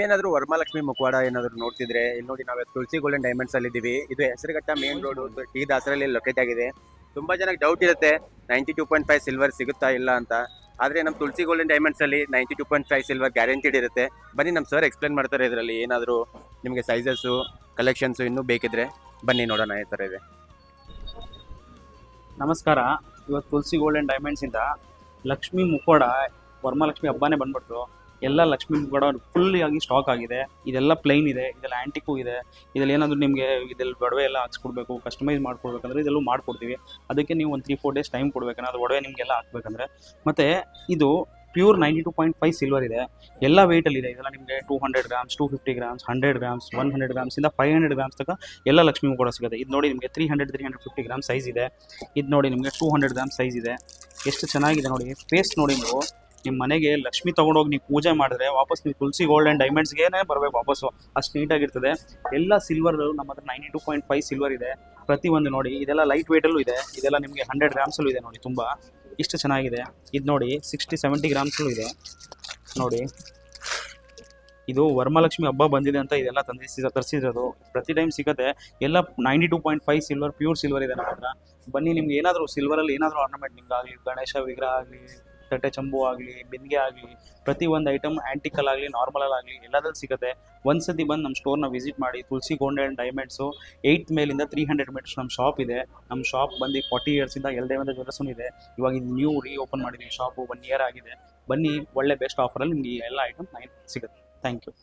ಏನಾದ್ರು ವರಮಹಾಲಕ್ಷ್ಮಿ ಮುಖವಾಡ ಏನಾದ್ರು ನೋಡ್ತಿದ್ರೆ ಇಲ್ಲಿ ನೋಡಿ ನಾವು ತುಳಸಿ ಗೋಲ್ಡನ್ ಡೈಮಂಡ್ಸ್ ಅಲ್ಲಿ ಇದೀವಿ. ಇದು ಹೆಸರುಘಟ್ಟ ಮೇನ್ ರೋಡ್ ಟಿ ದಾಸರಲ್ಲಿ ಲೊಕೇಟ್ ಆಗಿದೆ. ತುಂಬಾ ಜನಕ್ಕೆ ಡೌಟ್ ಇರುತ್ತೆ 92.5 ಸಿಲ್ವರ್ ಸಿಗುತ್ತಾ ಇಲ್ಲ ಅಂತ. ಆದ್ರೆ ನಮ್ಮ ತುಳಸಿ ಗೋಲ್ಡನ್ ಡೈಮಂಡ್ಸ್ ಅಲ್ಲಿ 92.5 ಸಿಲ್ವರ್ ಗ್ಯಾರಂಟಿಡ್ ಇರುತ್ತೆ. ಬನ್ನಿ ನಮ್ಮ ಸರ್ ಎಕ್ಸ್ಪ್ಲೇನ್ ಮಾಡ್ತಾರೆ ಇದರಲ್ಲಿ ಏನಾದ್ರು ನಿಮಗೆ ಸೈಜಸ್ ಕಲೆಕ್ಷನ್ಸ್ ಇನ್ನೂ ಬೇಕಿದ್ರೆ ಬನ್ನಿ ನೋಡೋಣ ಈ ತರ ಇದೆ. ನಮಸ್ಕಾರ. ಇವತ್ತು ತುಳಸಿ ಗೋಲ್ಡನ್ ಡೈಮಂಡ್ಸ್ ಇಂದ ಲಕ್ಷ್ಮಿ ಮುಖವಾಡ ವರಮಹಾಲಕ್ಷ್ಮಿ ಹಬ್ಬನೇ ಬಂದ್ಬಿಟ್ಟು ಎಲ್ಲ ಲಕ್ಷ್ಮಿ ಮುಖವಾಡ ಫುಲ್ ಆಗಿ ಸ್ಟಾಕ್ ಆಗಿದೆ. ಇದೆಲ್ಲ ಪ್ಲೈನ್ ಇದೆ, ಇದೆಲ್ಲ ಆಂಟಿಕು ಇದೆ. ಇದ್ರಲ್ಲಿ ಏನಾದರೂ ನಿಮಗೆ ಇದೆಲ್ಲ ಒಡವೆ ಎಲ್ಲ ಹಾಕ್ಸ್ಕೊಡ್ಬೇಕು, ಕಸ್ಟಮೈಸ್ ಮಾಡ್ಕೊಡ್ಬೇಕಂದ್ರೆ ಇದೆಲ್ಲೂ ಮಾಡ್ಕೊಡ್ತೀವಿ. ಅದಕ್ಕೆ ನೀವು ಒಂದು 3-4 ಡೇಸ್ ಟೈಮ್ ಕೊಡ್ಬೇಕಂದ್ರೆ ಒಡವೆ ನಿಮಗೆಲ್ಲ ಹಾಕ್ಬೇಕಂದ್ರೆ. ಮತ್ತು ಇದು ಪ್ಯೂರ್ 92.5 ಸಿಲ್ವರ್ ಇದೆ. ಎಲ್ಲ ವೆಯ್ಟಲ್ಲಿ ಇದೆ. ಇದೆಲ್ಲ ನಿಮಗೆ 200 ಗ್ರಾಮ್ಸ್, 250 ಗ್ರಾಮ್ಸ್, 100 ಗ್ರಾಮ್ಸ್, 100 ಗ್ರಾಮ್ಸಿಂದ 500 ಗ್ರಾಮ್ಸ್ ತನಕ ಎಲ್ಲ ಲಕ್ಷ್ಮಿ ಮುಖವಾಡ ಸಿಗುತ್ತೆ. ಇದು ನೋಡಿ ನಿಮಗೆ 350 ಗ್ರಾಮ್ ಸೈಜ್ ಇದೆ. ಇದು ನೋಡಿ ನಿಮಗೆ 200 ಗ್ರಾಮ್ ಸೈಜ್ ಇದೆ. ಎಷ್ಟು ಚೆನ್ನಾಗಿದೆ ನೋಡಿ. ಫೇಸ್ ನೋಡಿ, ನೀವು ನಿಮ್ಮ ಮನೆಗೆ ಲಕ್ಷ್ಮಿ ತೊಗೊಂಡೋಗಿ ನೀವು ಪೂಜೆ ಮಾಡಿದ್ರೆ ವಾಪಸ್ ನೀವು ತುಳಸಿ ಗೋಲ್ಡನ್ ಡೈಮಂಡ್ಸ್ಗೇನೆ ಬರಬೇಕು ವಾಪಸ್ಸು. ಅಷ್ಟು ನೀಟಾಗಿರ್ತದೆ. ಎಲ್ಲ ಸಿಲ್ವರ್ ನಮ್ಮ ಹತ್ರ 92.5 ಸಿಲ್ವರ್ ಇದೆ. ಪ್ರತಿಯೊಂದು ನೋಡಿ, ಇದೆಲ್ಲ ಲೈಟ್ ವೆಯ್ಟಲ್ಲೂ ಇದೆ. ಇದೆಲ್ಲ ನಿಮಗೆ 100 ಗ್ರಾಮ್ಸಲ್ಲೂ ಇದೆ ನೋಡಿ. ತುಂಬ ಇಷ್ಟು ಚೆನ್ನಾಗಿದೆ. ಇದು ನೋಡಿ 60-70 ಗ್ರಾಮ್ಸಲ್ಲೂ ಇದೆ ನೋಡಿ. ಇದು ವರಮಹಾಲಕ್ಷ್ಮಿ ಹಬ್ಬ ಬಂದಿದೆ ಅಂತ ಇದೆಲ್ಲ ತರಿಸಿರೋದು. ಪ್ರತಿ ಟೈಮ್ ಸಿಗುತ್ತೆ. ಎಲ್ಲ 92.5 ಸಿಲ್ವರ್, ಪ್ಯೂರ್ ಸಿಲ್ವರ್ ಇದೆ ನಮ್ಮ ಹತ್ರ. ಬನ್ನಿ, ನಿಮ್ಗೆ ಏನಾದರೂ ಸಿಲ್ವರಲ್ಲಿ ಏನಾದರೂ ಆರ್ನಮೆಂಟ್ ನಿಮ್ಗೆ ಆಗಲಿ, ಗಣೇಶ ವಿಗ್ರಹ ಆಗಲಿ, ತಟ್ಟೆ ಚಂಬು ಆಗಲಿ, ಬಿಂದಿಗೆ ಆಗಲಿ, ಪ್ರತಿ ಒಂದು ಐಟಮ್ ಆ್ಯಂಟಿಕಲ್ ಆಗಲಿ, ನಾರ್ಮಲಲ್ಲಿ ಆಗಲಿ ಎಲ್ಲದಲ್ಲಿ ಸಿಗುತ್ತೆ. ಒಂದ್ಸತಿ ಬಂದು ನಮ್ಮ ಸ್ಟೋರ್ನ ವಿಸಿಟ್ ಮಾಡಿ. ತುಳಸಿ ಗೋಲ್ಡನ್ ಡೈಮಂಡ್ಸು 8th ಮೇಲಿಂದ 300 ಮೀಟರ್ಸ್ ನಮ್ಮ ಶಾಪ್ ಇದೆ. ನಮ್ಮ ಶಾಪ್ ಬಂದು 40 ಇಯರ್ಸಿಂದ ಎಲ್ದೇವಂತ ಜ್ಯುವೆಲ್ಲರ್ಸೂ ಇದೆ. ಇವಾಗ ಇದು ನ್ಯೂ ಓಪನ್ ಮಾಡಿದ್ದೀವಿ ಶಾಪು, 1 ಇಯರ್ ಆಗಿದೆ. ಬನ್ನಿ, ಒಳ್ಳೆ ಬೆಸ್ಟ್ ಆಫರಲ್ಲಿ ನಿಮಗೆ ಎಲ್ಲ ಐಟಮ್ ಸಿಗುತ್ತೆ. Thank you.